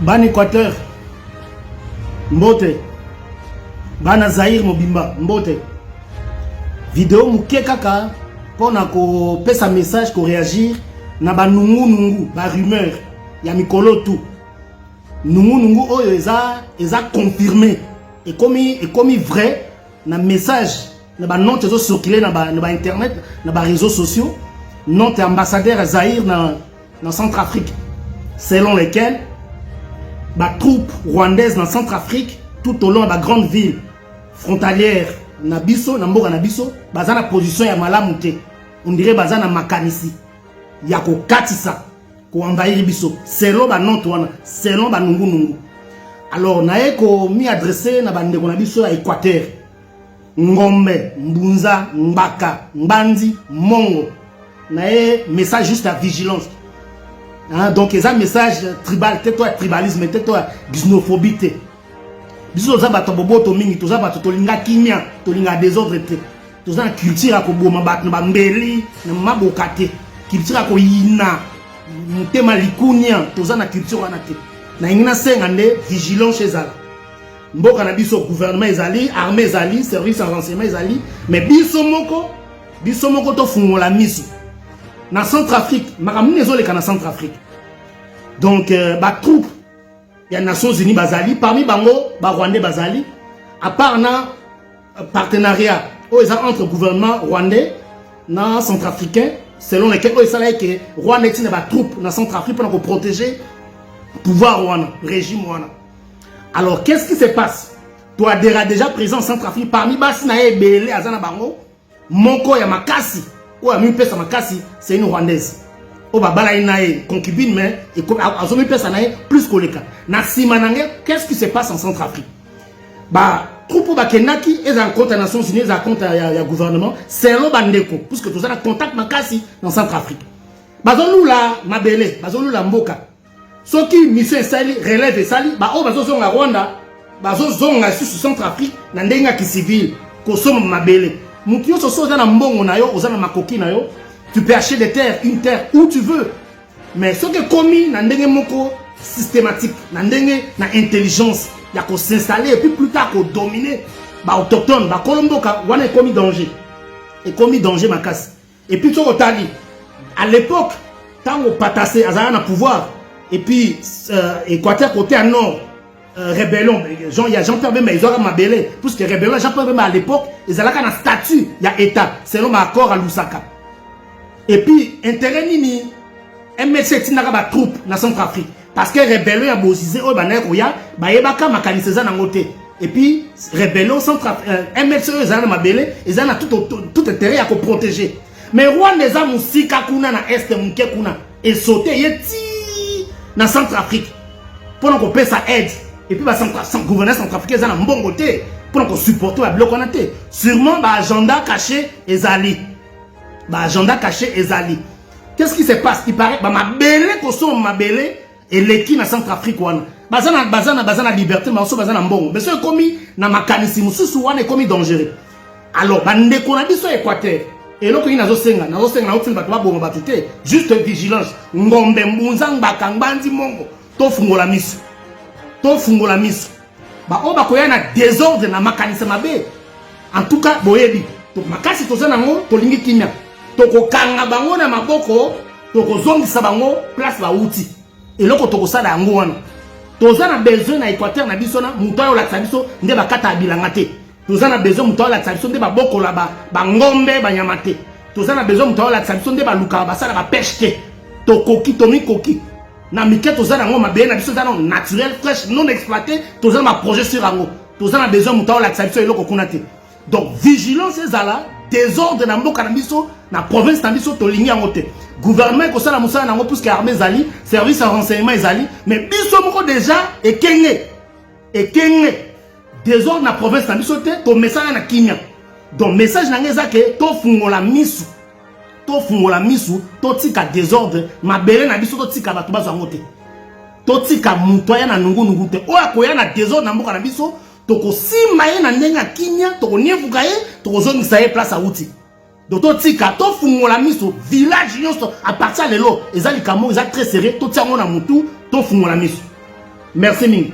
Ban Équateur, Mbote, Ban Zaïre Mobimba, Mbote. Vidéo mouké kaka pour ko pesa message ko réagir na ba nungu ba rumeur ya mikolo tout. Nungu oyo eza confirmé et comme vrai na message na ba note zo circuler na ba internet na ba réseaux sociaux note ambassadeur Zaïre na Centrafrique selon lesquels ba troupes rwandaises dans Centrafrique tout au long de la grande ville frontalière na biso na mboka na biso baza na position ya malamu te, on dirait baza na makanisi ya ko katisa ko envahir biso selon ba note wana selon ba nungu. Alors na eko mi adresser na bandeko na biso ya Équateur, Ngombe, Mbunza, Mbaka, Mbandi, Mongo, na message juste à vigilance. Hein, donc ils ont un message tribal, toi tribalisme, toi xénophobie. Biso za bato boboto mingi, toza bato tolinga kimia, tolinga désordre te. Toza culture ko boma bato ba mbeli, na maboka te. Culture ko yina, mutema likunia, toza na culture wana te. Na ingina senga nde vigilance chez ala. Mboka na biso gouvernement ezali, armée ezali, service en renseignement ezali, mais biso moko to fungola miso. Na Centrafrique, makamini ezoleka na Centrafrique. Donc ba troupe il y a les Nations Unies Bazali, parmi Bango, Rwandais Bazali, à part na partenariat entre gouvernement rwandais et centrafricain, selon lesquels il s'agit que Rwanda est une troupe dans Centrafrique pour protéger le pouvoir rwandais, le régime rwandais. Alors qu'est-ce qui se passe? Toi déjà présent en Centrafrique, parmi Basi na Ebele Azana Bango, Moko ya Makasi, ou Ami Pesa Makasi, c'est une Rwandaise. Oh bah balaïnae concubine mais et comme azumi pesa nae plus koleka na simanange. Qu'est-ce qui se passe en Centrafrique? Bah troupe ba kenaki et en compte Nations Unies en compte ya gouvernement c'est lo bandeko puisque tout ça na contact makasi dans Centrafrique. Bazolu la mabele bazolu la mboka soki mission sali relève sali ba o bazo zonga Rwanda bazo zonga sur Centrafrique na ndenga ki civil ko somo mabele mutu yo so za na mbongo na yo ozana makoki na yo. Tu peux acheter des terres, une terre où tu veux. Mais ce qui est commis, c'est moko systématique, na intelligence, il y a qu'on s'installer et puis plus tard qu'on dominer, bah autochtone, bah Colombo, on est commis danger. Et commis danger ma casse. Et puis tu as à l'époque, tant on patassé, à un pouvoir, et puis Équateur côté à nord, rébellion, il y a Jean-Pierre Bemba, ils ont mabélé, parce que rébellion, Jean-Pierre Bemba à l'époque, ils avaient un statut, il y a État, selon ma accord à Lusaka. Et puis, intérêt nini, MLC tina ba troupe na Centrafrique. Parce que rébellion a bosisé au banek oya, ba yebaka makaniseza na ngote. Et puis, rébellion Centrafrique, MLC ezana mabele, ezana tout intérêt à ko protéger. Mais Rwanda eza musika kuna na est munke kuna et sauter yeti na Centrafrique. Pour qu'on paie sa aide. Et puis ba gouvernement centrafricain ezana mbongo te pour qu'on supporter ba bloc on te. Sûrement ba agenda caché ezali. Bah agenda caché ezali. Qu'est-ce qui se passe? Il paraît bah ma belle koso ma belle et l'équipe na Centrafrique wana. Bazana liberté mais aussi bazana mbongo. Mais c'est commis na makanisi mususu wana est commis dangereux. Alors bah ndeko na biso Équateur. Et loko ina zo senga na ofin ba bongo batute. Juste vigilance. Ngombe mbunza mbaka mbandi mongo. To fungola miso. Bah o ba koya na désordre na makanisi mabe. En tout cas boyebi. To makasi to zana ngo to lingi kimia. Toko kanga bango na maboko, toko zongisa bango place ba outi. Et loko toko sala yango wana. Toza na besoin na Équateur na biso na mutoyo la biso nde bakata abilanga te. Toza na besoin mutoyo la biso nde ba boko la ba ngombe ba nyamate. Toza na besoin mutoyo la biso nde ba luka ba sala ba pêche te. Tokoki tomi koki. Na mike toza na ngo mabe na biso zana naturel fraîche non exploité, toza na projet sur yango. Toza na besoin mutoyo la biso eloko kuna te. Donc vigilance ezala désordre na mboka na biso na province na biso to lingi yango te. Gouvernement ko sala musala nango puisque armée zali, service en renseignement ezali, mais biso moko déjà ekenge désordre na province na biso te to message na kinya. Donc message na ngeza ke to fungola misu. To tika désordre, mabele na biso to tika bato bazo yango te. To tika muto ya na nungu te. O akoya na désordre na mboka na biso. Toko sima ye na ndenga kinya, toko nievuka ye, toko zongisa ye place à outi. Doto tika, to fungola miso, village nyonso, à partir de l'eau, ezali kamo, ezali très serré, to tiango na mutu, to fungola miso. Merci mingi.